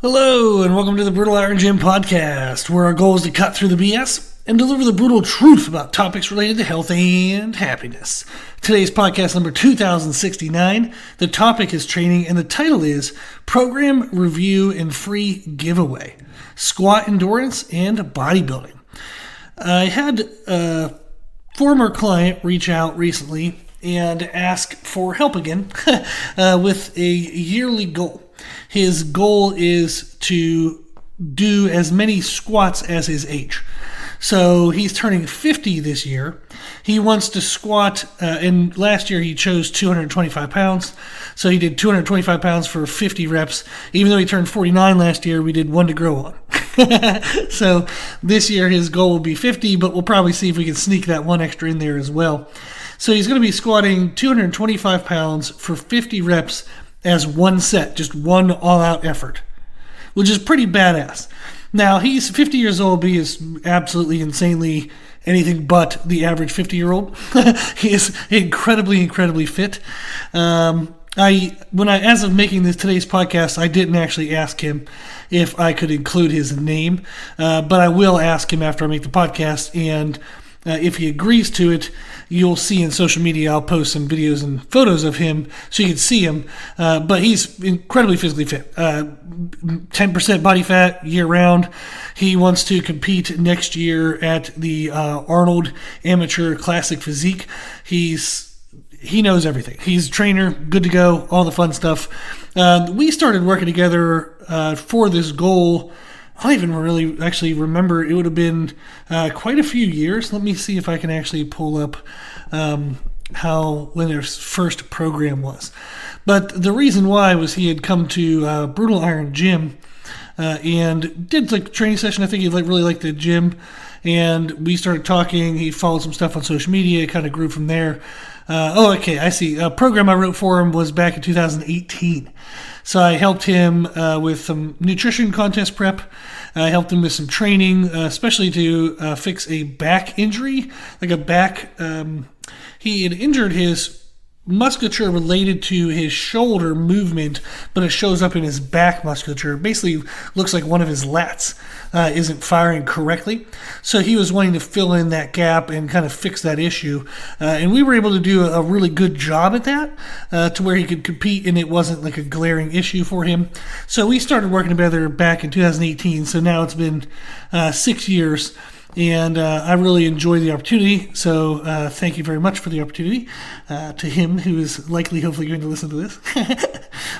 Hello, and welcome to the Brutal Iron Gym podcast, where our goal is to cut through the BS and deliver the brutal truth about topics related to health and happiness. Today's podcast number 2069. The topic is training, and the title is Program Review and Free Giveaway, Squat Endurance and Bodybuilding. I had a former client reach out recently and ask for help again with a yearly goal. His goal is to do as many squats as his age. So he's turning 50 this year. He wants to squat, and last year he chose 225 pounds. So he did 225 pounds for 50 reps. Even though he turned 49 last year, we did one to grow on. So this year his goal will be 50, but we'll probably see if we can sneak that one extra in there as well. So he's going to be squatting 225 pounds for 50 reps as one set, just one all-out effort, which is pretty badass. Now, he's 50 years old, but he is absolutely insanely anything but the average 50-year-old. He is incredibly fit. As of making today's podcast, I didn't actually ask him if I could include his name, but I will ask him after I make the podcast, and if he agrees to it, you'll see in social media, I'll post some videos and photos of him so you can see him. But he's incredibly physically fit. 10% body fat year-round. He wants to compete next year at the Arnold Amateur Classic Physique. He knows everything. He's a trainer, good to go, all the fun stuff. We started working together for this goal. I don't even really actually remember. It would have been quite a few years. Let me see if I can actually pull up when their first program was. But the reason why was he had come to Brutal Iron Gym and did like a training session. I think he really liked the gym, and we started talking. He followed some stuff on social media. It kind of grew from there. Okay, I see. A program I wrote for him was back in 2018. So I helped him with some nutrition contest prep. I helped him with some training, especially to fix a back injury. He had injured his musculature related to his shoulder movement, but it shows up in his back musculature. Basically looks like one of his lats isn't firing correctly. So he was wanting to fill in that gap and kind of fix that issue. And we were able to do a really good job at that to where he could compete and it wasn't like a glaring issue for him. So we started working together back in 2018. So now it's been 6 years. And I really enjoy the opportunity, so thank you very much for the opportunity to him, who is likely, hopefully, going to listen to this.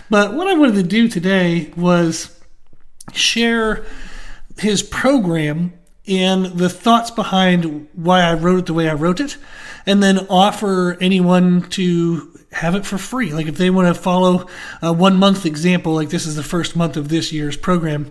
But what I wanted to do today was share his program and the thoughts behind why I wrote it the way I wrote it, and then offer anyone to have it for free. Like if they want to follow a 1 month example, like this is the first month of this year's program,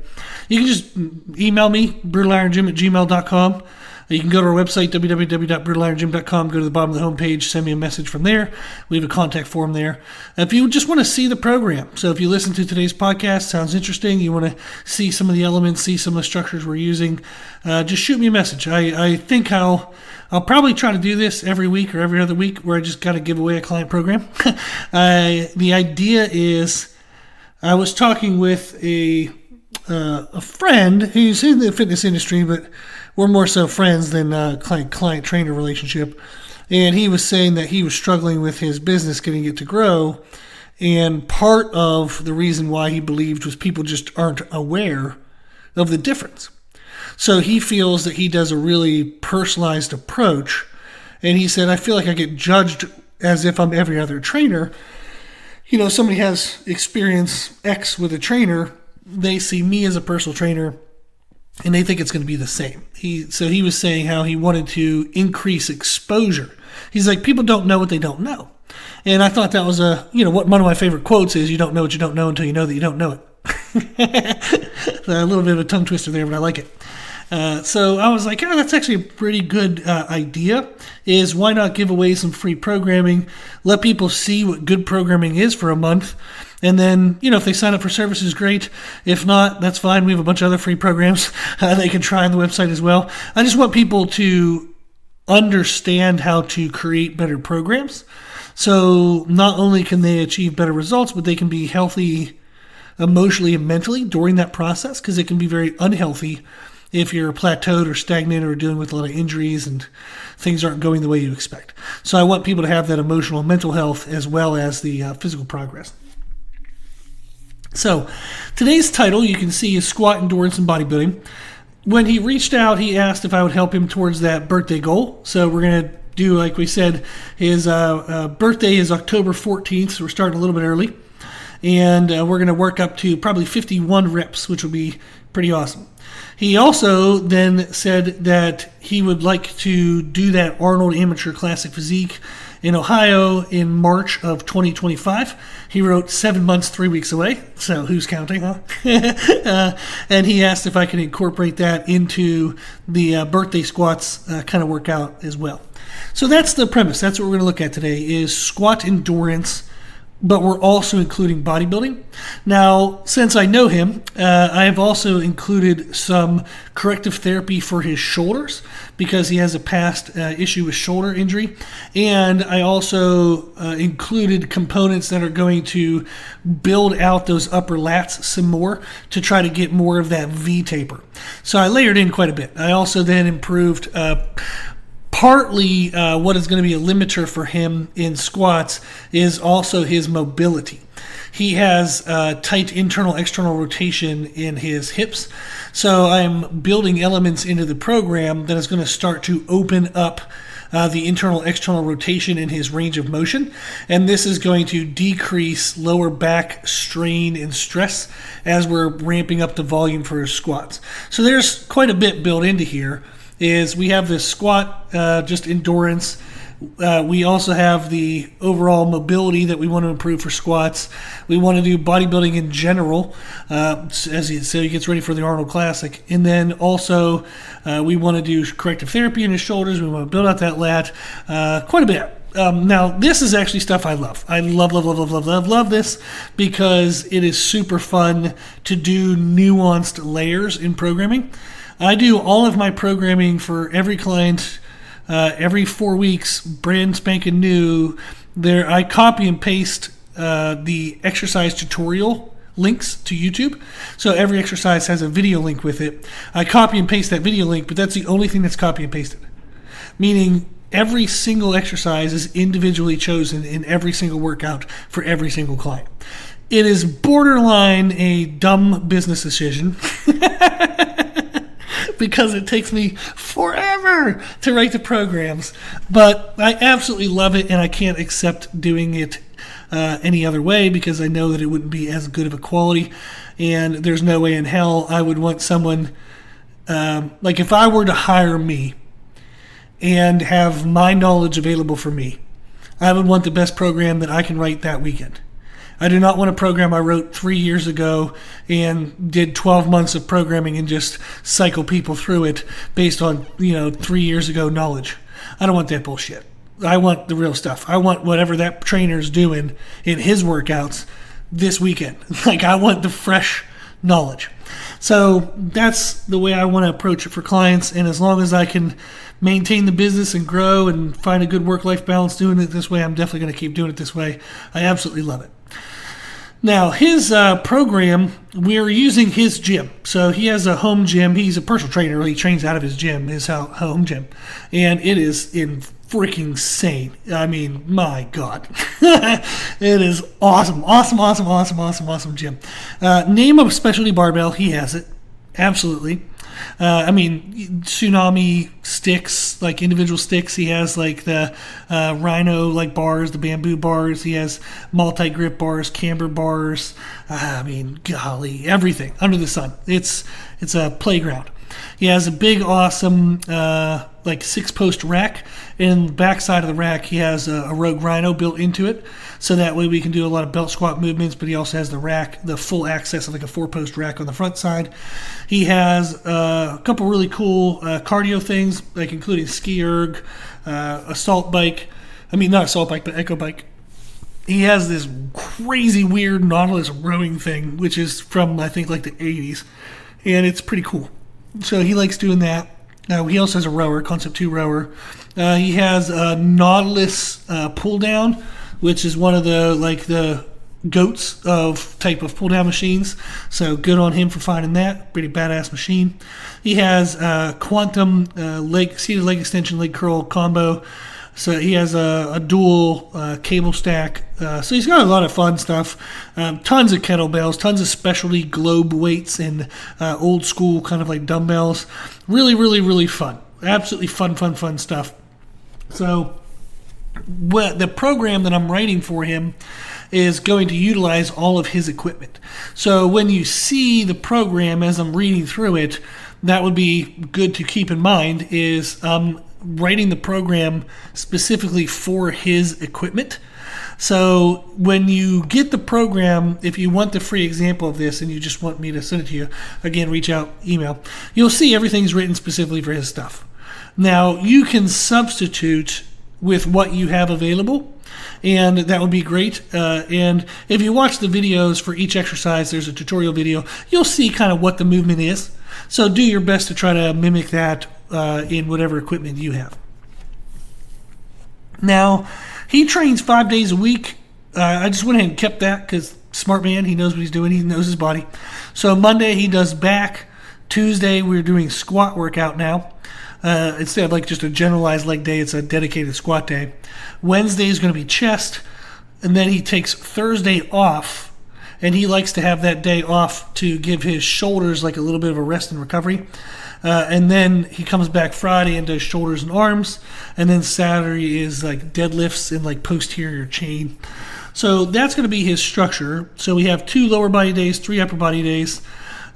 you can just email me, brutalirongym@gmail.com. You can go to our website, www.brutalirongym.com, go to the bottom of the homepage, send me a message from there. We have a contact form there. If you just want to see the program, so if you listen to today's podcast, sounds interesting, you want to see some of the elements, see some of the structures we're using, just shoot me a message. I think I'll probably try to do this every week or every other week where I just got to give away a client program. The idea is I was talking with a friend who's in the fitness industry, but we're more so friends than client-trainer relationship. And he was saying that he was struggling with his business, getting it to grow. And part of the reason why he believed was people just aren't aware of the difference. So he feels that he does a really personalized approach. And he said, I feel like I get judged as if I'm every other trainer. You know, somebody has experience X with a trainer. They see me as a personal trainer, and they think it's going to be the same. So he was saying how he wanted to increase exposure. He's like, people don't know what they don't know. And I thought that was one of my favorite quotes is, you don't know what you don't know until you know that you don't know it. A little bit of a tongue twister there, but I like it. So I was like, that's actually a pretty good idea, is why not give away some free programming, let people see what good programming is for a month, and then, if they sign up for services, great. If not, that's fine. We have a bunch of other free programs they can try on the website as well. I just want people to understand how to create better programs. So not only can they achieve better results, but they can be healthy emotionally and mentally during that process, because it can be very unhealthy if you're plateaued or stagnant or dealing with a lot of injuries and things aren't going the way you expect. So I want people to have that emotional and mental health as well as the physical progress. So today's title, you can see, is Squat Endurance and Bodybuilding. When he reached out, he asked if I would help him towards that birthday goal. So we're going to do, like we said, his birthday is October 14th, so we're starting a little bit early. And we're going to work up to probably 51 reps, which will be pretty awesome. He also then said that he would like to do that Arnold Amateur Classic Physique in Ohio in March of 2025. He wrote 7 months, 3 weeks away. So who's counting, huh? And he asked if I could incorporate that into the birthday squats kind of workout as well. So that's the premise. That's what we're going to look at today is squat endurance, but we're also including bodybuilding. Now, since I know him, I have also included some corrective therapy for his shoulders because he has a past issue with shoulder injury. And I also included components that are going to build out those upper lats some more to try to get more of that V taper. So I layered in quite a bit. I also then improved partly what is going to be a limiter for him in squats is also his mobility. He has tight internal-external rotation in his hips, so I'm building elements into the program that is going to start to open up the internal-external rotation in his range of motion, and this is going to decrease lower back strain and stress as we're ramping up the volume for his squats. So there's quite a bit built into here. Is we have this squat, just endurance. We also have the overall mobility that we want to improve for squats. We want to do bodybuilding in general, so he gets ready for the Arnold Classic. And then also we want to do corrective therapy in his shoulders. We want to build out that lat quite a bit. Now, this is actually stuff I love. I love this because it is super fun to do nuanced layers in programming. I do all of my programming for every client every 4 weeks, brand spanking new. There, I copy and paste the exercise tutorial links to YouTube. So every exercise has a video link with it. I copy and paste that video link, but that's the only thing that's copy and pasted. Meaning every single exercise is individually chosen in every single workout for every single client. It is borderline a dumb business decision. Because it takes me forever to write the programs. But I absolutely love it, and I can't accept doing it any other way because I know that it wouldn't be as good of a quality, and there's no way in hell I would want someone, like if I were to hire me and have my knowledge available for me, I would want the best program that I can write that weekend. I do not want a program I wrote 3 years ago and did 12 months of programming and just cycle people through it based on, 3 years ago knowledge. I don't want that bullshit. I want the real stuff. I want whatever that trainer's doing in his workouts this weekend. Like, I want the fresh knowledge. So that's the way I want to approach it for clients. And as long as I can maintain the business and grow and find a good work-life balance doing it this way, I'm definitely going to keep doing it this way. I absolutely love it. Now, his program, we're using his gym. So he has a home gym. He's a personal trainer. He trains out of his gym, his home gym. And it is freaking insane. I mean, my God. It is awesome. Awesome gym. Name of specialty barbell, he has it. Absolutely. Tsunami sticks, like individual sticks. He has like the Rhino like bars, the bamboo bars. He has multi-grip bars, camber bars. Golly, everything under the sun. It's a playground. He has a big, awesome, 6-post rack. In the back side of the rack, he has a Rogue Rhino built into it. So that way we can do a lot of belt squat movements, but he also has the rack, the full access of like a 4-post rack on the front side. He has a couple really cool cardio things, like including ski erg, assault bike. Not assault bike, but echo bike. He has this crazy weird Nautilus rowing thing, which is from, I think, like the 80s. And it's pretty cool. So he likes doing that. He also has a rower, Concept 2 rower. He has a Nautilus pull down, which is one of the goats of type of pull down machines. So good on him for finding that. Pretty badass machine. He has quantum seated leg extension, leg curl combo. So he has a dual cable stack. So he's got a lot of fun stuff. Tons of kettlebells, tons of specialty globe weights and old school kind of like dumbbells. Really, really, really fun. Absolutely fun stuff. So the program that I'm writing for him is going to utilize all of his equipment. So when you see the program as I'm reading through it, that would be good to keep in mind is writing the program specifically for his equipment. So when you get the program, if you want the free example of this and you just want me to send it to you, again, reach out, email, you'll see everything's written specifically for his stuff. Now, you can substitute with what you have available, and that would be great. And if you watch the videos for each exercise, there's a tutorial video, you'll see kind of what the movement is. So do your best to try to mimic that in whatever equipment you have. Now, he trains 5 days a week. I just went ahead and kept that because smart man, he knows what he's doing. He knows his body. So Monday he does back. Tuesday we're doing squat workout now. Instead of like just a generalized leg day, it's a dedicated squat day. Wednesday is going to be chest, and then he takes Thursday off, and he likes to have that day off to give his shoulders like a little bit of a rest and recovery. And then he comes back Friday and does shoulders and arms, and then Saturday is like deadlifts and like posterior chain. So that's going to be his structure. So we have 2 lower body days, 3 upper body days.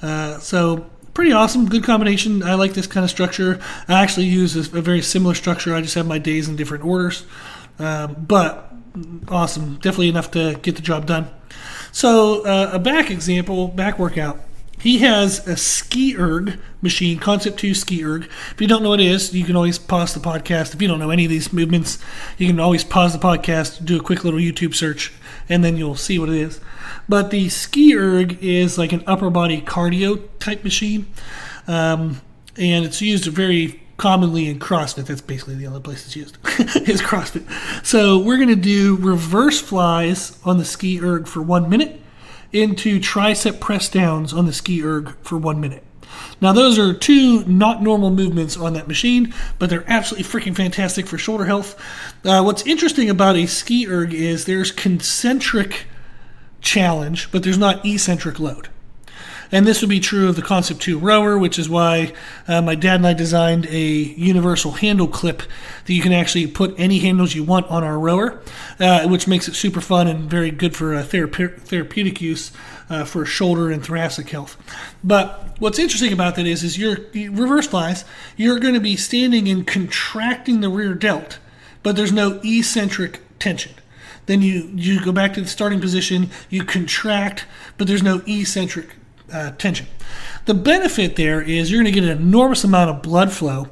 So pretty awesome, good combination. I like this kind of structure. I actually use a very similar structure. I just have my days in different orders. But awesome, definitely enough to get the job done. So a back example, back workout. He has a ski erg machine, Concept 2 ski erg. If you don't know what it is, you can always pause the podcast. If you don't know any of these movements, you can always pause the podcast, do a quick little YouTube search, and then you'll see what it is. But the ski erg is like an upper body cardio type machine, and it's used very commonly in CrossFit. That's basically the only place it's used is CrossFit. So we're going to do reverse flies on the ski erg for 1 minute into tricep press downs on the ski erg for 1 minute. Now those are 2 not normal movements on that machine, but they're absolutely freaking fantastic for shoulder health. What's interesting about a ski erg is there's concentric challenge, but there's not eccentric load. And this would be true of the Concept 2 rower, which is why my dad and I designed a universal handle clip that you can actually put any handles you want on our rower, which makes it super fun and very good for therapeutic use for shoulder and thoracic health. But what's interesting about that is your reverse flies, you're going to be standing and contracting the rear delt, but there's no eccentric tension. Then you go back to the starting position, you contract, but there's no eccentric tension. The benefit there is you're going to get an enormous amount of blood flow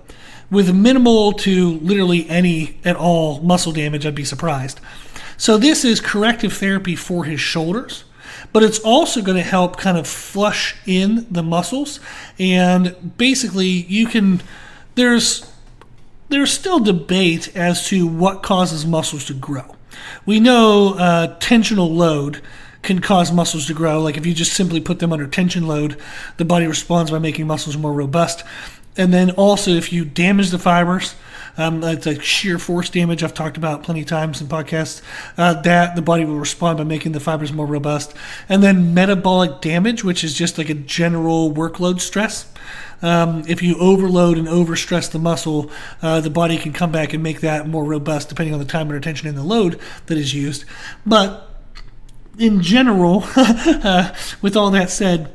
with minimal to literally any at all muscle damage. I'd be surprised. So this is corrective therapy for his shoulders, but it's also going to help kind of flush in the muscles. And basically there's still debate as to what causes muscles to grow. We know tensional load can cause muscles to grow. Like if you just simply put them under tension load, the body responds by making muscles more robust. And then also if you damage the fibers, it's like shear force damage I've talked about plenty of times in podcasts, that the body will respond by making the fibers more robust. And then metabolic damage, which is just like a general workload stress. If you overload and overstress the muscle, the body can come back and make that more robust depending on the time and attention and the load that is used. But in general, with all that said,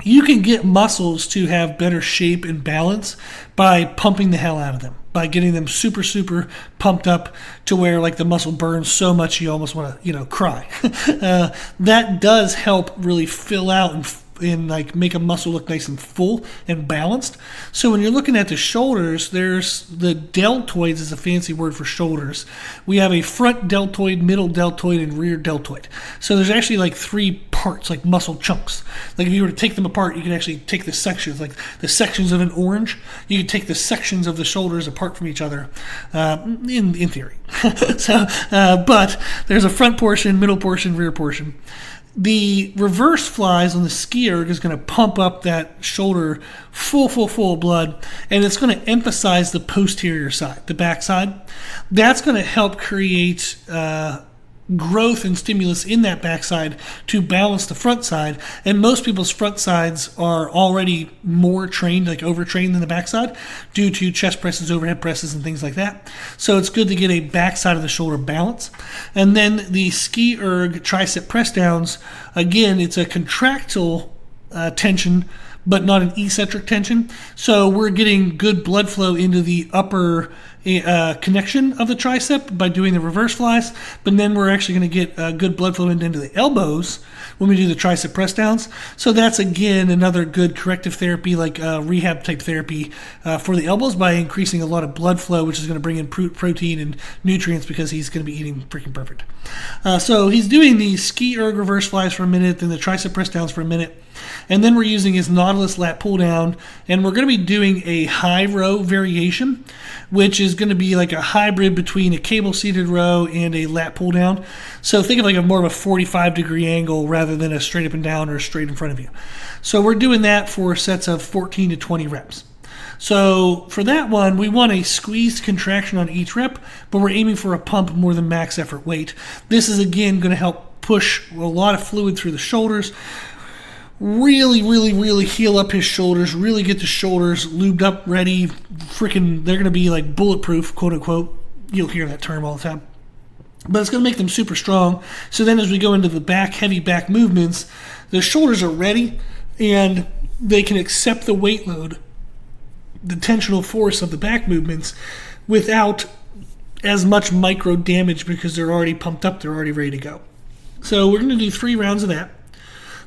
you can get muscles to have better shape and balance by pumping the hell out of them, by getting them super, super pumped up to where like the muscle burns so much you almost want to, cry. That does help really fill out and like make a muscle look nice and full and balanced. So when you're looking at the shoulders, there's the deltoids is a fancy word for shoulders. We have a front deltoid, middle deltoid, and rear deltoid. So there's actually like 3 parts, like muscle chunks. Like if you were to take them apart, you could actually take the sections, like the sections of an orange. You could take the sections of the shoulders apart from each other, in theory. But there's a front portion, middle portion, rear portion. The reverse flies on the ski erg is going to pump up that shoulder full of blood, and it's going to emphasize the posterior side, the back side. That's going to help create growth and stimulus in that backside to balance the front side. And most people's front sides are already more trained, like overtrained than the backside due to chest presses, overhead presses, and things like that. So it's good to get a backside of the shoulder balance. And then the ski erg tricep press downs, again, it's a contractile tension, but not an eccentric tension. So we're getting good blood flow into the upper connection of the tricep by doing the reverse flies, but then we're actually going to get good blood flow into the elbows when we do the tricep press downs. So that's, again, another good corrective therapy, like rehab type therapy for the elbows by increasing a lot of blood flow, which is going to bring in protein and nutrients because he's going to be eating freaking perfect. So he's doing the ski erg reverse flies for a minute, then the tricep press downs for a minute. And then we're using his Nautilus lat pull down, and we're going to be doing a high row variation, which is going to be like a hybrid between a cable seated row and a lat pull down. So think of like a more of a 45-degree angle rather than a straight up and down or straight in front of you. So we're doing that for sets of 14 to 20 reps. So for that one, we want a squeezed contraction on each rep, but we're aiming for a pump more than max effort weight. This is, again, going to help push a lot of fluid through the shoulders, really heal up his shoulders, really get the shoulders lubed up, ready. Freaking, they're going to be like bulletproof, quote unquote. You'll hear that term all the time. But it's going to make them super strong. So then as we go into the back, heavy back movements, the shoulders are ready and they can accept the weight load, the tensional force of the back movements without as much micro damage because they're already pumped up, they're already ready to go. So we're going to do 3 rounds of that.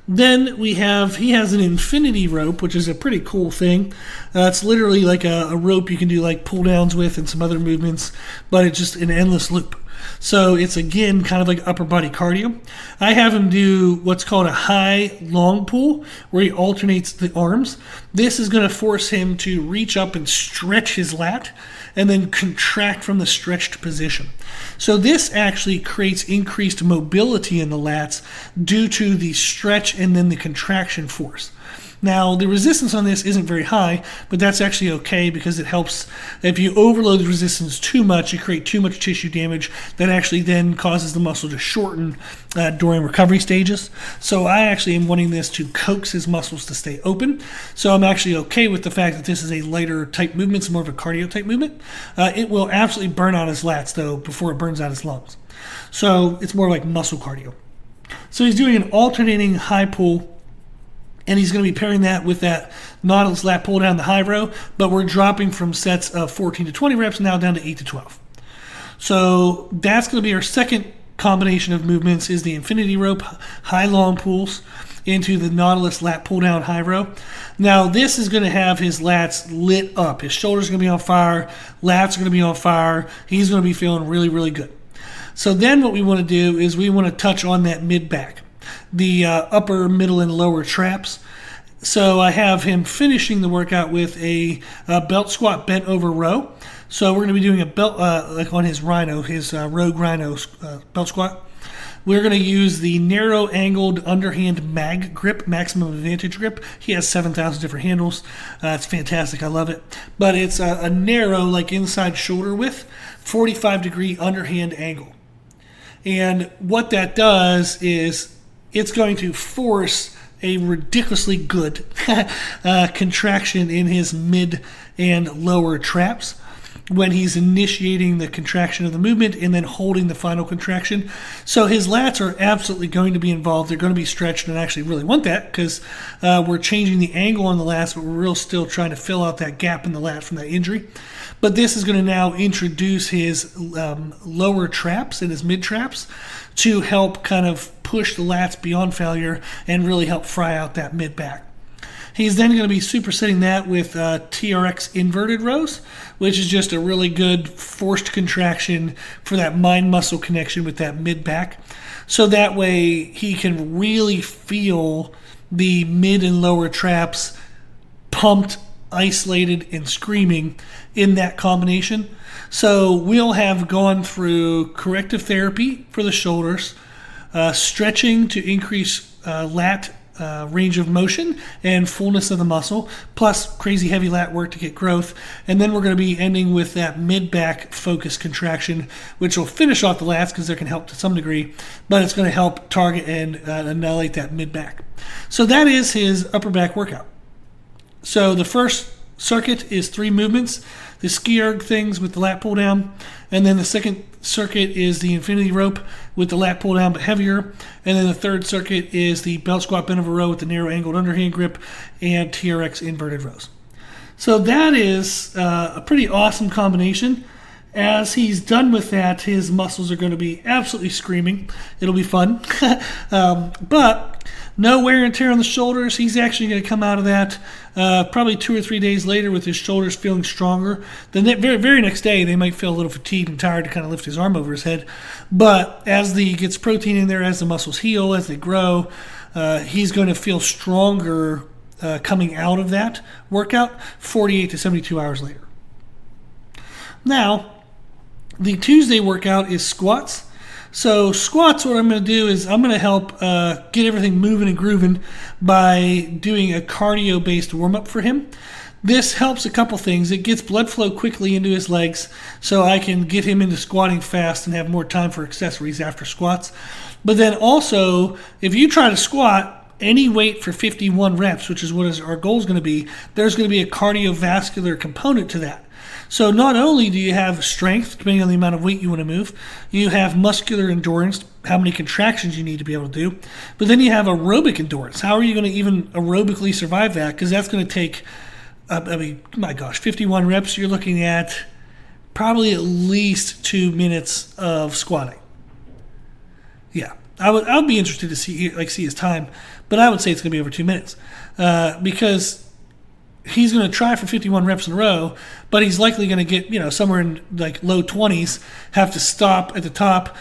Then he has an infinity rope, which is a pretty cool thing. It's literally like a rope you can do like pull downs with and some other movements, but it's just an endless loop. So it's, again, kind of like upper body cardio. I have him do what's called a high long pull, where he alternates the arms. This is going to force him to reach up and stretch his lat and then contract from the stretched position. So this actually creates increased mobility in the lats due to the stretch and then the contraction force. Now, the resistance on this isn't very high, but that's actually okay because it helps. If you overload the resistance too much, you create too much tissue damage that actually then causes the muscle to shorten during recovery stages. So I actually am wanting this to coax his muscles to stay open. So I'm actually okay with the fact that this is a lighter type movement. It's more of a cardio type movement. It will absolutely burn out his lats, though, before it burns out his lungs. So it's more like muscle cardio. So he's doing an alternating high pull, and he's going to be pairing that with that Nautilus lat pull down the high row, but we're dropping from sets of 14 to 20 reps now down to 8 to 12. So that's going to be our second combination of movements, is the infinity rope high long pulls into the Nautilus lat pull down high row. Now this is going to have his lats lit up. His shoulders are going to be on fire, lats are going to be on fire. He's going to be feeling really good. So then what we want to do is we want to touch on that mid back, the upper, middle, and lower traps. So I have him finishing the workout with a belt squat bent over row. So we're going to be doing a belt, like on his Rhino, his Rogue Rhino belt squat. We're going to use the narrow angled underhand mag grip, maximum advantage grip. He has 7,000 different handles. It's fantastic. I love it. But it's a narrow, like inside shoulder width, 45-degree underhand angle. And what that does is it's going to force a ridiculously good contraction in his mid and lower traps. when he's initiating the contraction of the movement and then holding the final contraction. So his lats are absolutely going to be involved. They're going to be stretched, and I actually really want that because we're changing the angle on the lats, but we're still trying to fill out that gap in the lat from that injury. But this is going to now introduce his lower traps and his mid traps to help kind of push the lats beyond failure and really help fry out that mid back. He's then going to be supersetting that with TRX inverted rows, which is just a really good forced contraction for that mind-muscle connection with that mid-back. So that way he can really feel the mid and lower traps pumped, isolated, and screaming in that combination. So we'll have gone through corrective therapy for the shoulders, stretching to increase lat range of motion and fullness of the muscle, plus crazy heavy lat work to get growth. And then we're going to be ending with that mid-back focus contraction, which will finish off the lats because they can help to some degree, but it's going to help target and annihilate that mid-back. So that is his upper back workout. So the first circuit is 3 movements, the ski erg things with the lat pull down, and then the second circuit is the infinity rope with the lat pull down but heavier, and then the third circuit is the belt squat bent over row with the narrow angled underhand grip and TRX inverted rows. So that is a pretty awesome combination. As he's done with that, his muscles are going to be absolutely screaming. It'll be fun. But no wear and tear on the shoulders. He's actually going to come out of that probably 2 or 3 days later with his shoulders feeling stronger. The very next day, they might feel a little fatigued and tired to kind of lift his arm over his head. But as he gets protein in there, as the muscles heal, as they grow, he's going to feel stronger coming out of that workout 48 to 72 hours later. Now, the Tuesday workout is squats. So squats, what I'm going to do is I'm going to help get everything moving and grooving by doing a cardio-based warm-up for him. This helps a couple things. It gets blood flow quickly into his legs so I can get him into squatting fast and have more time for accessories after squats. But then also, if you try to squat any weight for 51 reps, which is what our goal is going to be, there's going to be a cardiovascular component to that. So not only do you have strength, depending on the amount of weight you want to move, you have muscular endurance, how many contractions you need to be able to do, but then you have aerobic endurance. How are you going to even aerobically survive that? Because that's going to take, my gosh, 51 reps, you're looking at probably at least 2 minutes of squatting. Yeah, I would be interested to see his time, but I would say it's going to be over 2 minutes because he's going to try for 51 reps in a row, but he's likely going to get, somewhere in like low 20s, have to stop at the top,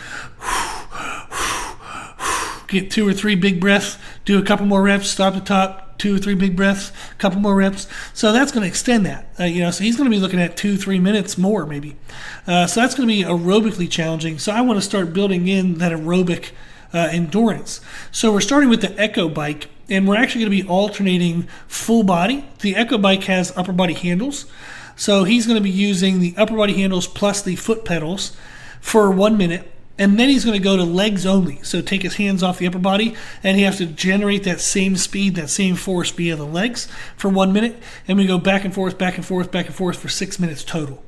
get 2 or 3 big breaths, do a couple more reps, stop at the top, 2 or 3 big breaths, a couple more reps. So that's going to extend that, so he's going to be looking at 2-3 minutes more maybe. So that's going to be aerobically challenging. So I want to start building in that aerobic endurance. So we're starting with the Echo bike, and we're actually going to be alternating full body. The Echo bike has upper body handles, so he's going to be using the upper body handles plus the foot pedals for 1 minute, and then he's going to go to legs only. So take his hands off the upper body, and he has to generate that same speed, that same force via the legs for 1 minute, and we go back and forth, back and forth, back and forth for 6 minutes total.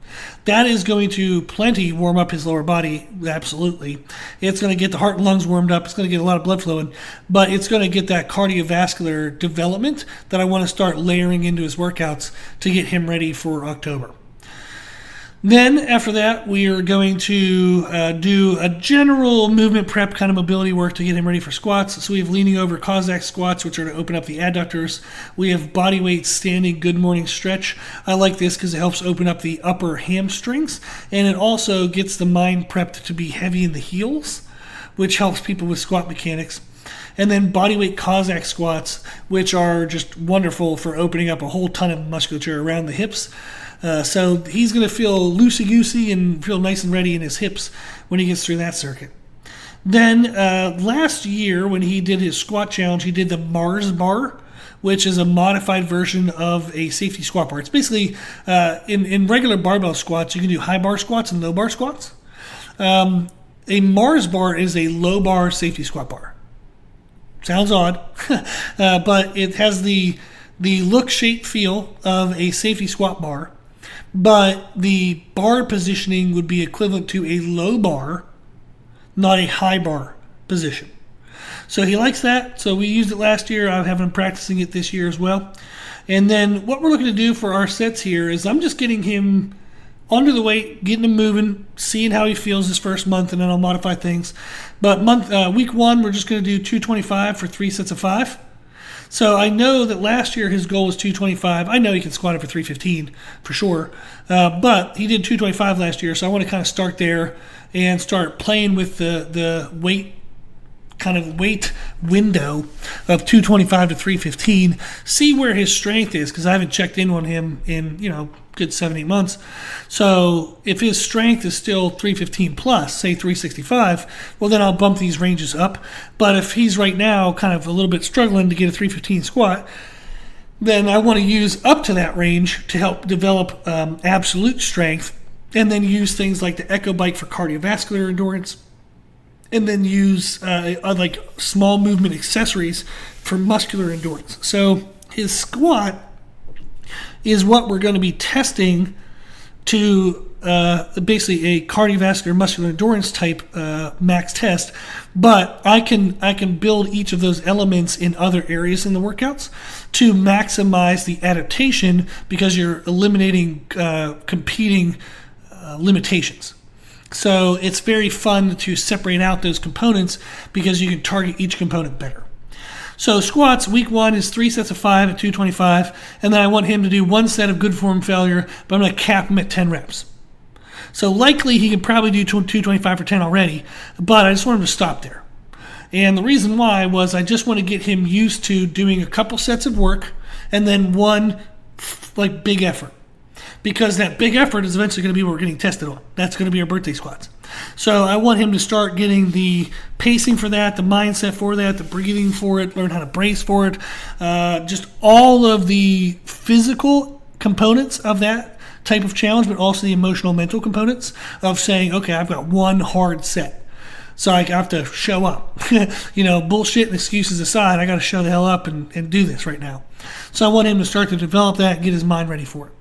That is going to plenty warm up his lower body, absolutely. It's going to get the heart and lungs warmed up. It's going to get a lot of blood flowing, but it's going to get that cardiovascular development that I want to start layering into his workouts to get him ready for October. Then after that, we are going to do a general movement prep kind of mobility work to get him ready for squats. So we have leaning over Cossack squats, which are to open up the adductors. We have body weight standing good morning stretch. I like this because it helps open up the upper hamstrings, and it also gets the mind prepped to be heavy in the heels, which helps people with squat mechanics. And then bodyweight Cossack squats, which are just wonderful for opening up a whole ton of musculature around the hips. So he's going to feel loosey-goosey and feel nice and ready in his hips when he gets through that circuit. Then last year when he did his squat challenge, he did the Mars bar, which is a modified version of a safety squat bar. It's basically, in regular barbell squats, you can do high bar squats and low bar squats. A Mars bar is a low bar safety squat bar. Sounds odd, but it has the look, shape, feel of a safety squat bar, but the bar positioning would be equivalent to a low bar, not a high bar position. So he likes that. So we used it last year. I'm having him practicing it this year as well. And then what we're looking to do for our sets here is I'm just getting him under the weight, getting him moving, seeing how he feels this first month, and then I'll modify things. But week 1, we're just going to do 225 for 3 sets of 5. So I know that last year his goal was 225. I know he can squat it for 315 for sure. But he did 225 last year, so I want to kind of start there and start playing with the weight window of 225 to 315, see where his strength is, because I haven't checked in on him in good 7-8 months. So if his strength is still 315 plus, say 365, well then I'll bump these ranges up. But if he's right now kind of a little bit struggling to get a 315 squat, then I want to use up to that range to help develop absolute strength, and then use things like the Echo Bike for cardiovascular endurance, and then use like small movement accessories for muscular endurance. So his squat is what we're going to be testing to basically a cardiovascular muscular endurance type max test. But I can build each of those elements in other areas in the workouts to maximize the adaptation, because you're eliminating competing limitations. So it's very fun to separate out those components because you can target each component better. So squats, week 1 is 3 sets of 5 at 225, and then I want him to do 1 set of good form failure, but I'm going to cap him at 10 reps. So likely he can probably do 225 for 10 already, but I just want him to stop there. And the reason why was I just want to get him used to doing a couple sets of work and then one big effort. Because that big effort is eventually going to be what we're getting tested on. That's going to be our birthday squats. So I want him to start getting the pacing for that, the mindset for that, the breathing for it, learn how to brace for it, just all of the physical components of that type of challenge, but also the emotional, mental components of saying, okay, I've got one hard set. So I have to show up. Bullshit and excuses aside, I got to show the hell up and do this right now. So I want him to start to develop that and get his mind ready for it.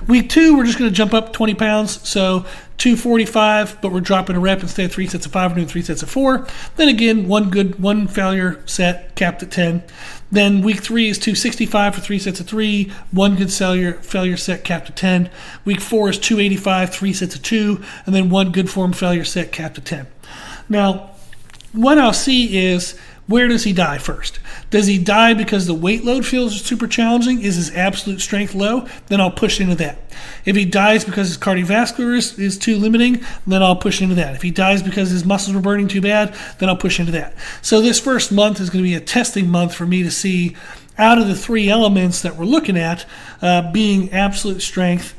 Week 2, we're just going to jump up 20 pounds, so 245, but we're dropping a rep. Instead of 3 sets of 5, we're doing 3 sets of 4. Then again, one failure set, capped at 10. Then week 3 is 265 for 3 sets of 3, 1 good failure set, capped at 10. Week 4 is 285, 3 sets of 2, and then 1 good form failure set, capped at 10. Now, what I'll see is, where does he die first? Does he die because the weight load feels super challenging? Is his absolute strength low? Then I'll push into that. If he dies because his cardiovascular is too limiting, then I'll push into that. If he dies because his muscles are burning too bad, then I'll push into that. So this first month is going to be a testing month for me to see, out of the 3 elements that we're looking at, being absolute strength,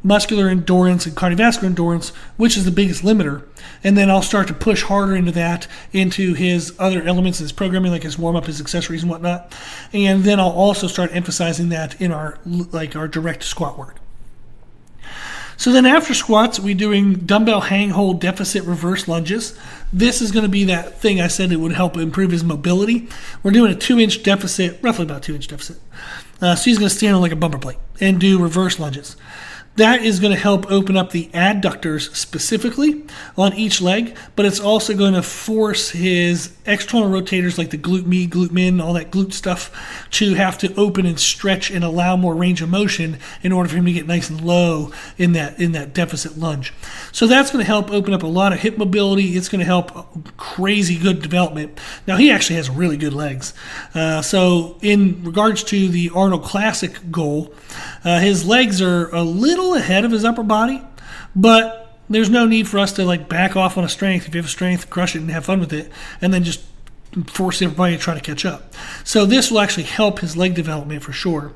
muscular endurance, and cardiovascular endurance, which is the biggest limiter. And then I'll start to push harder into that, into his other elements of his programming, like his warm-up, his accessories and whatnot. And then I'll also start emphasizing that in our direct squat work. So then after squats, we're doing dumbbell hang hold deficit reverse lunges. This is going to be that thing I said it would help improve his mobility. We're doing a 2-inch deficit, roughly about 2-inch deficit. So he's going to stand on like a bumper plate and do reverse lunges. That is going to help open up the adductors specifically on each leg, but it's also going to force his external rotators like the glute med, glute min, all that glute stuff to have to open and stretch and allow more range of motion in order for him to get nice and low in that deficit lunge. So that's going to help open up a lot of hip mobility. It's going to help crazy good development. Now he actually has really good legs. So in regards to the Arnold Classic goal, his legs are a little ahead of his upper body, but there's no need for us to back off on a strength. If you have a strength, crush it and have fun with it, and then just force everybody to try to catch up. So this will actually help his leg development for sure.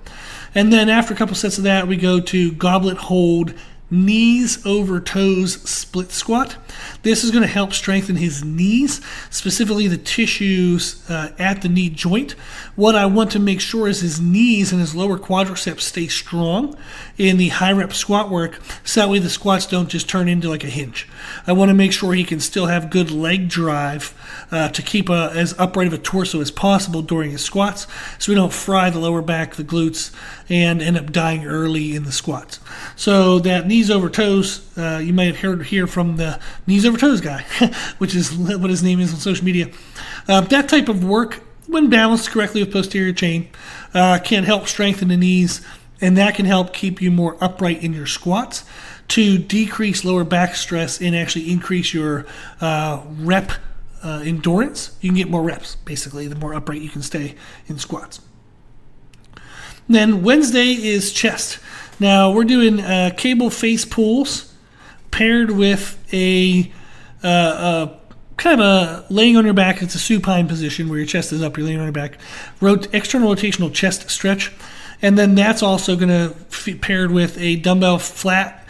And then after a couple sets of that, we go to goblet hold knees over toes split squat. This is going to help strengthen his knees, specifically the tissues at the knee joint. What I want to make sure is his knees and his lower quadriceps stay strong in the high rep squat work, so that way the squats don't just turn into like a hinge. I want to make sure he can still have good leg drive to keep as upright of a torso as possible during his squats, so we don't fry the lower back, the glutes, and end up dying early in the squats. So that knees over toes, you might have heard here from the knees over toes guy, which is what his name is on social media. That type of work, when balanced correctly with posterior chain, can help strengthen the knees, and that can help keep you more upright in your squats to decrease lower back stress and actually increase your rep endurance. You can get more reps, basically, the more upright you can stay in squats. Then Wednesday is chest. Now we're doing cable face pulls paired with a kind of a laying on your back. It's a supine position where your chest is up, you're laying on your back. External rotational chest stretch. And then that's also going to be paired with a dumbbell flat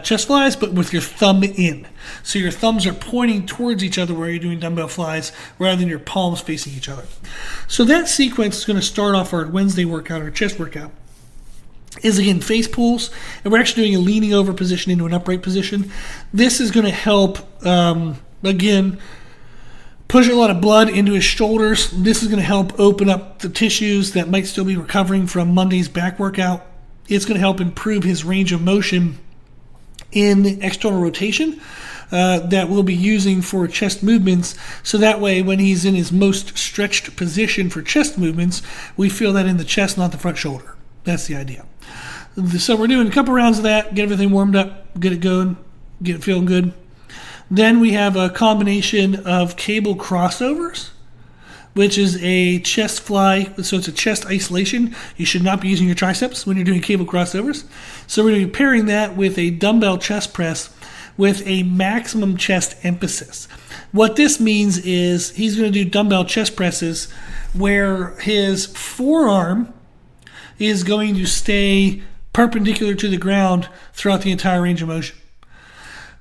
chest flies, but with your thumb in. So your thumbs are pointing towards each other where you're doing dumbbell flies rather than your palms facing each other. So that sequence is going to start off our Wednesday workout, our chest workout. Is again face pulls, and we're actually doing a leaning over position into an upright position. This is going to help, again, push a lot of blood into his shoulders. This is going to help open up the tissues that might still be recovering from Monday's back workout. It's going to help improve his range of motion in external rotation that we'll be using for chest movements. So that way, when he's in his most stretched position for chest movements, we feel that in the chest, not the front shoulder. That's the idea. So we're doing a couple rounds of that, get everything warmed up, get it going, get it feeling good. Then we have a combination of cable crossovers, which is a chest fly. So it's a chest isolation. You should not be using your triceps when you're doing cable crossovers. So we're going to be pairing that with a dumbbell chest press with a maximum chest emphasis. What this means is he's going to do dumbbell chest presses where his forearm is going to stay perpendicular to the ground throughout the entire range of motion.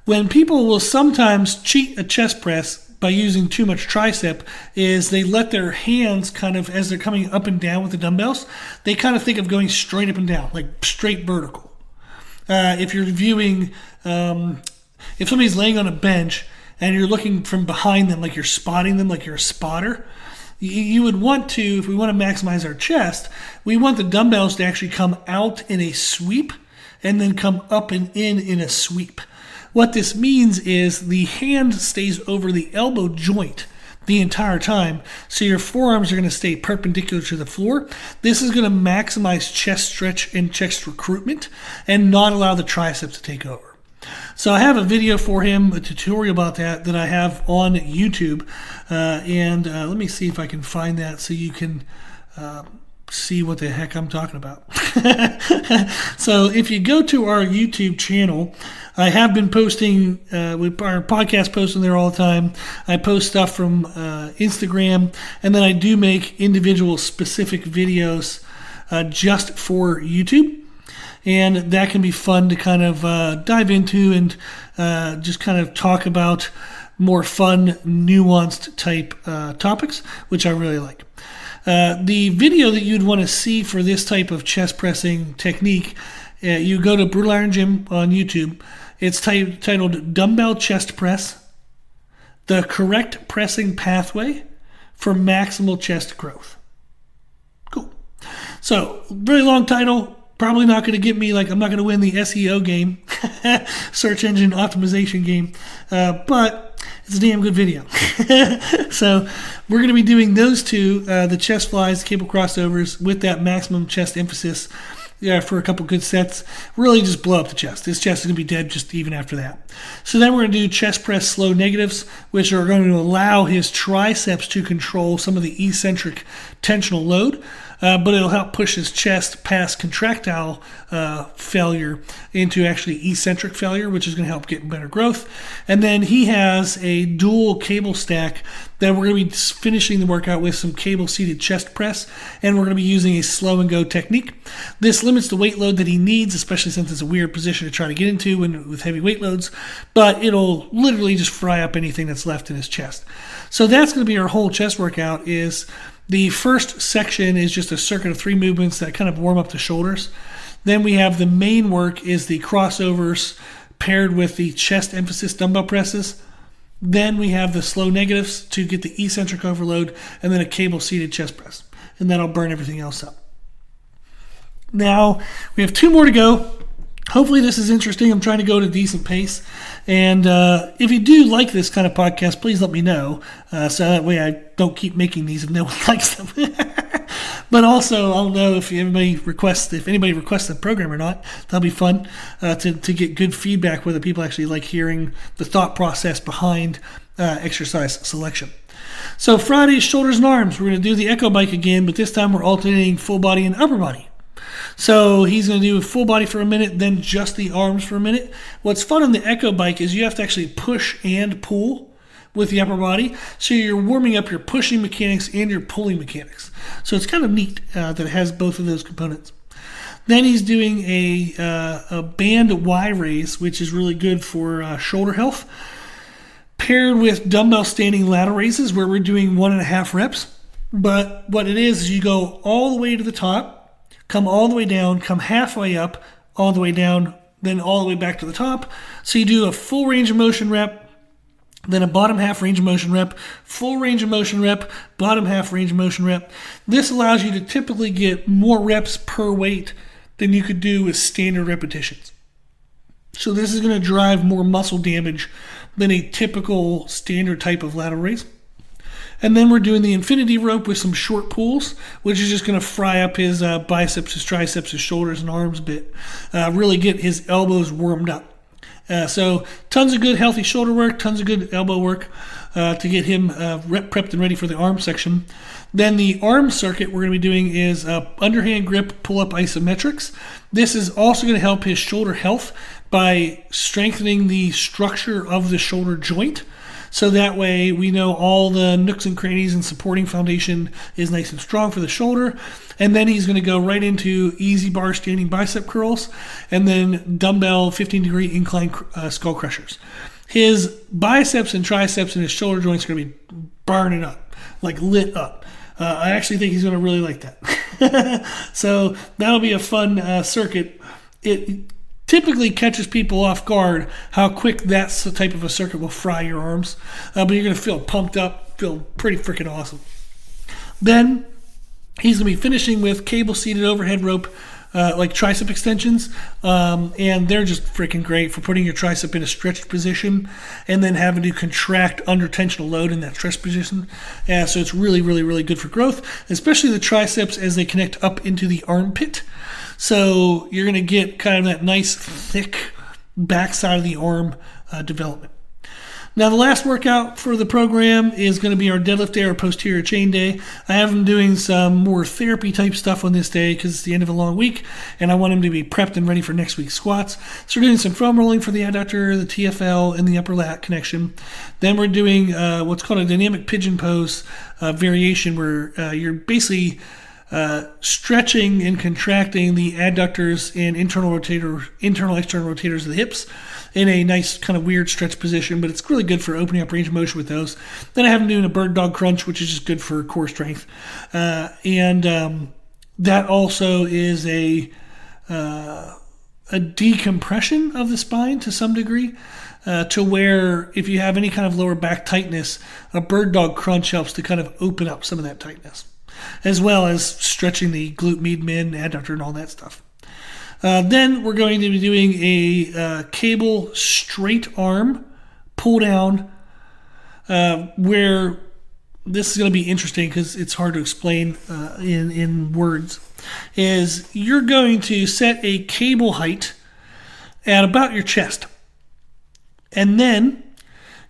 When people will sometimes cheat a chest press by using too much tricep is they let their hands kind of, as they're coming up and down with the dumbbells, they kind of think of going straight up and down, like straight vertical. If you're viewing, if somebody's laying on a bench and you're looking from behind them, like you're spotting them, like you're a spotter, you would want to, if we want to maximize our chest, we want the dumbbells to actually come out in a sweep and then come up and in a sweep. What this means is the hand stays over the elbow joint the entire time, so your forearms are going to stay perpendicular to the floor. This is going to maximize chest stretch and chest recruitment and not allow the triceps to take over. So I have a video for him, a tutorial about that I have on YouTube, and let me see if I can find that so you can see what the heck I'm talking about. So if you go to our YouTube channel, I have been posting, with our podcast posting there all the time. I post stuff from Instagram, and then I do make individual specific videos just for YouTube. And that can be fun to kind of dive into and just kind of talk about more fun, nuanced type topics, which I really like. The video that you'd want to see for this type of chest pressing technique, you go to Brutal Iron Gym on YouTube. It's titled Dumbbell Chest Press, the correct pressing pathway for maximal chest growth. Cool. So, very long title. Probably not going to get me, like, I'm not going to win the SEO game, search engine optimization game, but it's a damn good video. So we're going to be doing those two, the chest flies, cable crossovers, with that maximum chest emphasis for a couple good sets. Really just blow up the chest. This chest is going to be dead just even after that. So then we're going to do chest press slow negatives, which are going to allow his triceps to control some of the eccentric tensional load. but it'll help push his chest past contractile failure into actually eccentric failure, which is going to help get better growth. And then he has a dual cable stack that we're going to be finishing the workout with some cable-seated chest press, and we're going to be using a slow and go technique. This limits the weight load that he needs, especially since it's a weird position to try to get into with heavy weight loads, but it'll literally just fry up anything that's left in his chest. So that's going to be our whole chest workout. Is the first section is just a circuit of 3 movements that kind of warm up the shoulders. Then we have the main work is the crossovers paired with the chest emphasis dumbbell presses. Then we have the slow negatives to get the eccentric overload, and then a cable-seated chest press. And that'll burn everything else up. Now, we have 2 more to go. Hopefully this is interesting. I'm trying to go at a decent pace. And if you do like this kind of podcast, please let me know. So that way I don't keep making these if no one likes them. But also, I'll know if anybody requests a program or not. That'll be fun to get good feedback whether people actually like hearing the thought process behind exercise selection. So Friday, shoulders and arms. We're going to do the echo bike again, but this time we're alternating full body and upper body. So he's going to do full body for a minute, then just the arms for a minute. What's fun on the echo bike is you have to actually push and pull with the upper body. So you're warming up your pushing mechanics and your pulling mechanics. So it's kind of neat that it has both of those components. Then he's doing a band Y raise, which is really good for shoulder health, paired with dumbbell standing lateral raises where we're doing 1.5 reps. But what it is you go all the way to the top, come all the way down, come halfway up, all the way down, then all the way back to the top. So you do a full range of motion rep, then a bottom half range of motion rep, full range of motion rep, bottom half range of motion rep. This allows you to typically get more reps per weight than you could do with standard repetitions. So this is going to drive more muscle damage than a typical standard type of lateral raise. And then we're doing the infinity rope with some short pulls, which is just going to fry up his biceps, his triceps, his shoulders, and arms a bit. Really get his elbows warmed up. So tons of good healthy shoulder work, tons of good elbow work to get him prepped and ready for the arm section. Then the arm circuit we're going to be doing is underhand grip pull-up isometrics. This is also going to help his shoulder health by strengthening the structure of the shoulder joint. So that way we know all the nooks and crannies and supporting foundation is nice and strong for the shoulder. And then he's going to go right into easy bar standing bicep curls and then dumbbell 15-degree incline skull crushers. His biceps and triceps and his shoulder joints are going to be burning up, like lit up. I actually think he's going to really like that. So that'll be a fun circuit. It typically catches people off guard how quick that type of a circuit will fry your arms. But you're going to feel pumped up, feel pretty freaking awesome. Then he's going to be finishing with cable-seated overhead rope, like tricep extensions. And they're just freaking great for putting your tricep in a stretched position and then having to contract under tensional load in that stretched position. So it's really, really, really good for growth, especially the triceps as they connect up into the armpit. So you're going to get kind of that nice, thick backside of the arm development. Now, the last workout for the program is going to be our deadlift day or posterior chain day. I have him doing some more therapy type stuff on this day because it's the end of a long week, and I want him to be prepped and ready for next week's squats. So we're doing some foam rolling for the adductor, the TFL, and the upper lat connection. Then we're doing what's called a dynamic pigeon pose variation where you're basically stretching and contracting the adductors and internal external rotators of the hips in a nice kind of weird stretch position, but it's really good for opening up range of motion with those. Then I have him doing a bird dog crunch, which is just good for core strength. And that also is a decompression of the spine to some degree, to where if you have any kind of lower back tightness, a bird dog crunch helps to kind of open up some of that tightness, as well as stretching the glute med, adductor, and all that stuff. Then we're going to be doing a cable straight arm pull down, where this is going to be interesting because it's hard to explain in words. Is you're going to set a cable height at about your chest, and then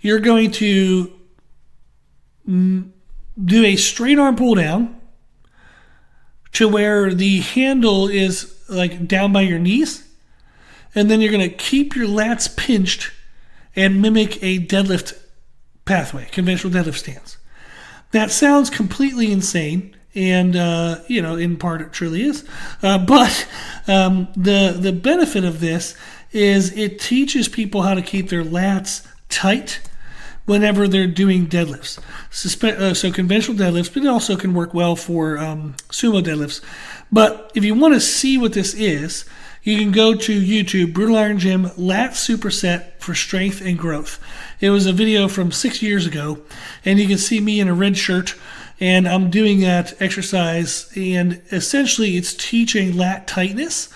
you're going to do a straight arm pull down, to where the handle is like down by your knees. And then you're going to keep your lats pinched and mimic a deadlift pathway, conventional deadlift stance. That sounds completely insane. And, in part it truly is. But the benefit of this is it teaches people how to keep their lats tight whenever they're doing deadlifts. So conventional deadlifts, but it also can work well for sumo deadlifts. But if you want to see what this is, you can go to YouTube, Brutal Iron Gym Lat Superset for Strength and Growth. It was a video from 6 years ago, and you can see me in a red shirt, and I'm doing that exercise, and essentially it's teaching lat tightness,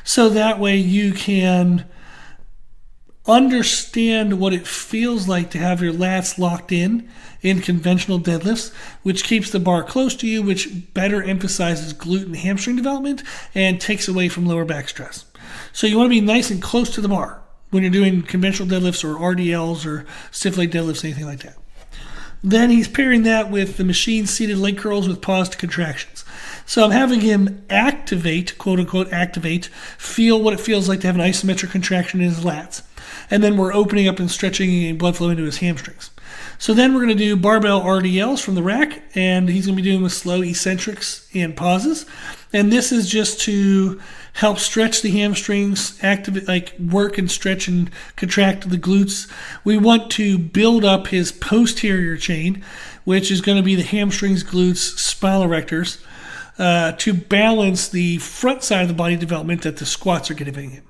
so that way you can understand what it feels like to have your lats locked in conventional deadlifts, which keeps the bar close to you, which better emphasizes glute and hamstring development and takes away from lower back stress. So you want to be nice and close to the bar when you're doing conventional deadlifts or RDLs or stiff leg deadlifts, anything like that. Then he's pairing that with the machine seated leg curls with paused contractions. So I'm having him activate, quote unquote activate, feel what it feels like to have an isometric contraction in his lats. And then we're opening up and stretching blood flow into his hamstrings. So then we're going to do barbell RDLs from the rack, and he's going to be doing with slow eccentrics and pauses. And this is just to help stretch the hamstrings, activate, like work and stretch and contract the glutes. We want to build up his posterior chain, which is going to be the hamstrings, glutes, spinal erectors, to balance the front side of the body development that the squats are giving him.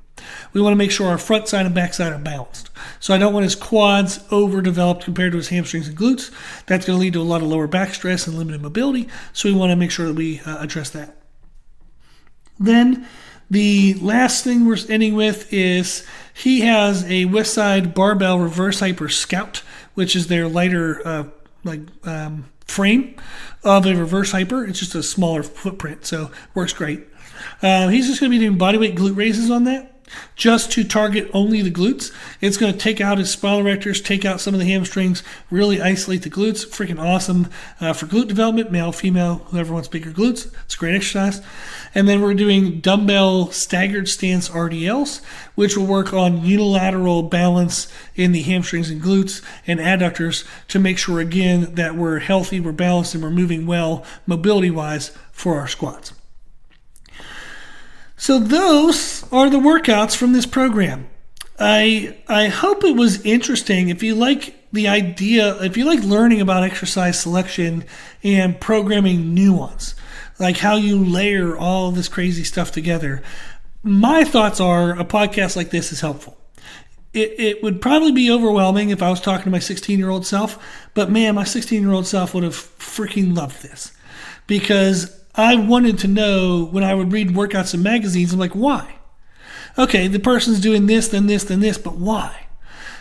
We want to make sure our front side and back side are balanced. So I don't want his quads overdeveloped compared to his hamstrings and glutes. That's going to lead to a lot of lower back stress and limited mobility. So we want to make sure that we address that. Then the last thing we're ending with is he has a West Side Barbell Reverse Hyper Scout, which is their lighter frame of a reverse hyper. It's just a smaller footprint, so works great. He's just going to be doing bodyweight glute raises on that, just to target only the glutes. It's going to take out his spinal erectors, take out some of the hamstrings, really isolate the glutes. Freaking awesome for glute development, male, female, whoever wants bigger glutes. It's a great exercise. And then we're doing dumbbell staggered stance RDLs, which will work on unilateral balance in the hamstrings and glutes and adductors to make sure, again, that we're healthy, we're balanced, and we're moving well mobility-wise for our squats. So those are the workouts from this program. I hope it was interesting. If you like the idea, if you like learning about exercise selection and programming nuance, like how you layer all this crazy stuff together, my thoughts are a podcast like this is helpful. It would probably be overwhelming if I was talking to my 16-year-old self, but man, my 16-year-old self would have freaking loved this, because I wanted to know when I would read workouts in magazines, I'm like, why? Okay, the person's doing this, then this, then this, but why?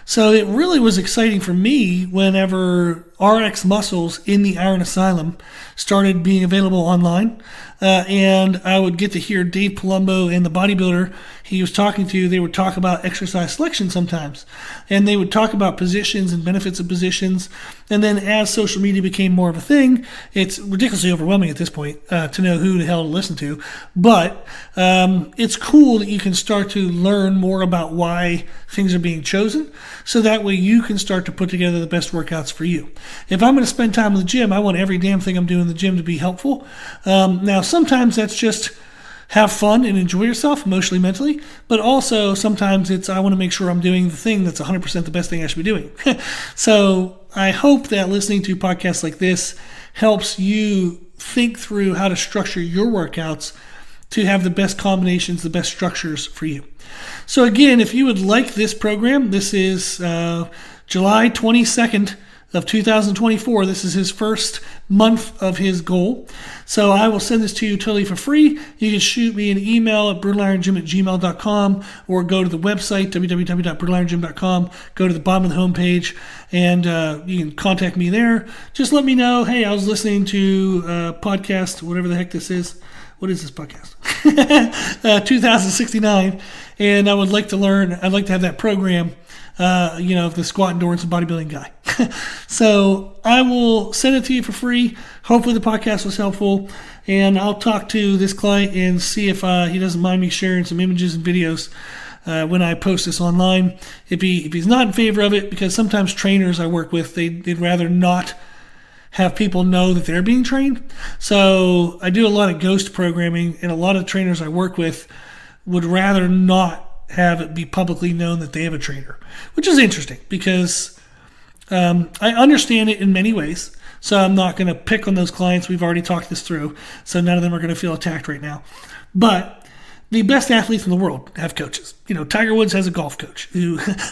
So it really was exciting for me whenever RX Muscles in the Iron Asylum started being available online. And I would get to hear Dave Palumbo and the bodybuilder he was talking to. They would talk about exercise selection sometimes, and they would talk about positions and benefits of positions. And then as social media became more of a thing, it's ridiculously overwhelming at this point to know who the hell to listen to. But it's cool that you can start to learn more about why things are being chosen, so that way you can start to put together the best workouts for you. If I'm going to spend time in the gym, I want every damn thing I'm doing in the gym to be helpful. Now, sometimes that's just have fun and enjoy yourself emotionally, mentally, but also sometimes it's I want to make sure I'm doing the thing that's 100% the best thing I should be doing. So I hope that listening to podcasts like this helps you think through how to structure your workouts to have the best combinations, the best structures for you. So again, if you would like this program, this is July 22nd of 2024. This is his first month of his goal. So I will send this to you totally for free. You can shoot me an email at brutalirongym@gmail.com or go to the website, www.brutalirongym.com. Go to the bottom of the homepage and you can contact me there. Just let me know, hey, I was listening to a podcast, whatever the heck this is. What is this podcast? 2069. And I would like to learn, I'd like to have that program, the squat endurance and bodybuilding guy. So I will send it to you for free. Hopefully the podcast was helpful. and I'll talk to this client and see if he doesn't mind me sharing some images and videos when I post this online. If he's not in favor of it, because sometimes trainers I work with, they'd rather not have people know that they're being trained. So I do a lot of ghost programming, and a lot of trainers I work with would rather not have it be publicly known that they have a trainer, which is interesting because I understand it in many ways. So I'm not going to pick on those clients. We've already talked this through, so none of them are going to feel attacked right now. But the best athletes in the world have coaches. Tiger Woods has a golf coach.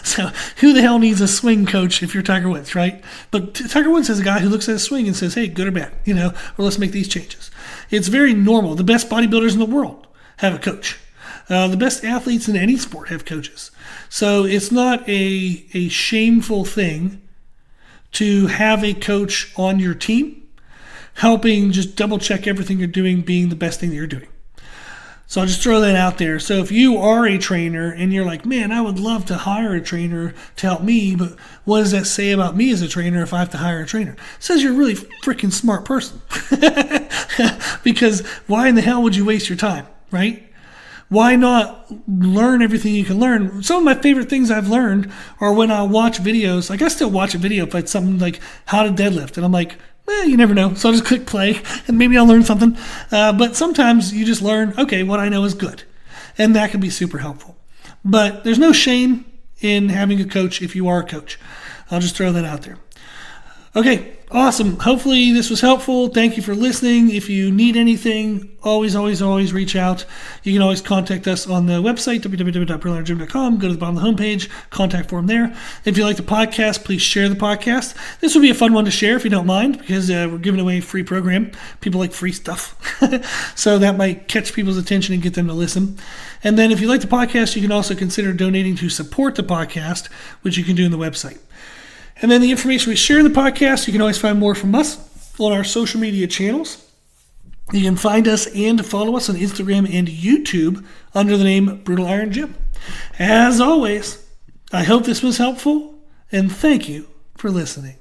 So who the hell needs a swing coach if you're Tiger Woods, right? But Tiger Woods has a guy who looks at his swing and says, hey, good or bad, or let's make these changes. It's very normal. The best bodybuilders in the world have a coach. The best athletes in any sport have coaches. So it's not a shameful thing to have a coach on your team helping just double check everything you're doing being the best thing that you're doing. So I'll just throw that out there. So if you are a trainer and you're like, man, I would love to hire a trainer to help me, but what does that say about me as a trainer if I have to hire a trainer? It says you're a really freaking smart person. Because why in the hell would you waste your time, right? Why not learn everything you can learn? Some of my favorite things I've learned are when I watch videos. Like I still watch a video if it's something like how to deadlift, and I'm like, you never know. So I'll just click play and maybe I'll learn something. But sometimes you just learn, okay, what I know is good. And that can be super helpful. But there's no shame in having a coach if you are a coach. I'll just throw that out there. Okay, awesome. Hopefully this was helpful. Thank you for listening. If you need anything, always reach out. You can always contact us on the website, www.brilliantgym.com. Go to the bottom of the homepage, contact form there. If you like the podcast, please share the podcast. This would be a fun one to share if you don't mind, because we're giving away a free program. People like free stuff. So that might catch people's attention and get them to listen. And then if you like the podcast, you can also consider donating to support the podcast, which you can do on the website. And then the information we share in the podcast, you can always find more from us on our social media channels. You can find us and follow us on Instagram and YouTube under the name Brutal Iron Gym. As always, I hope this was helpful, and thank you for listening.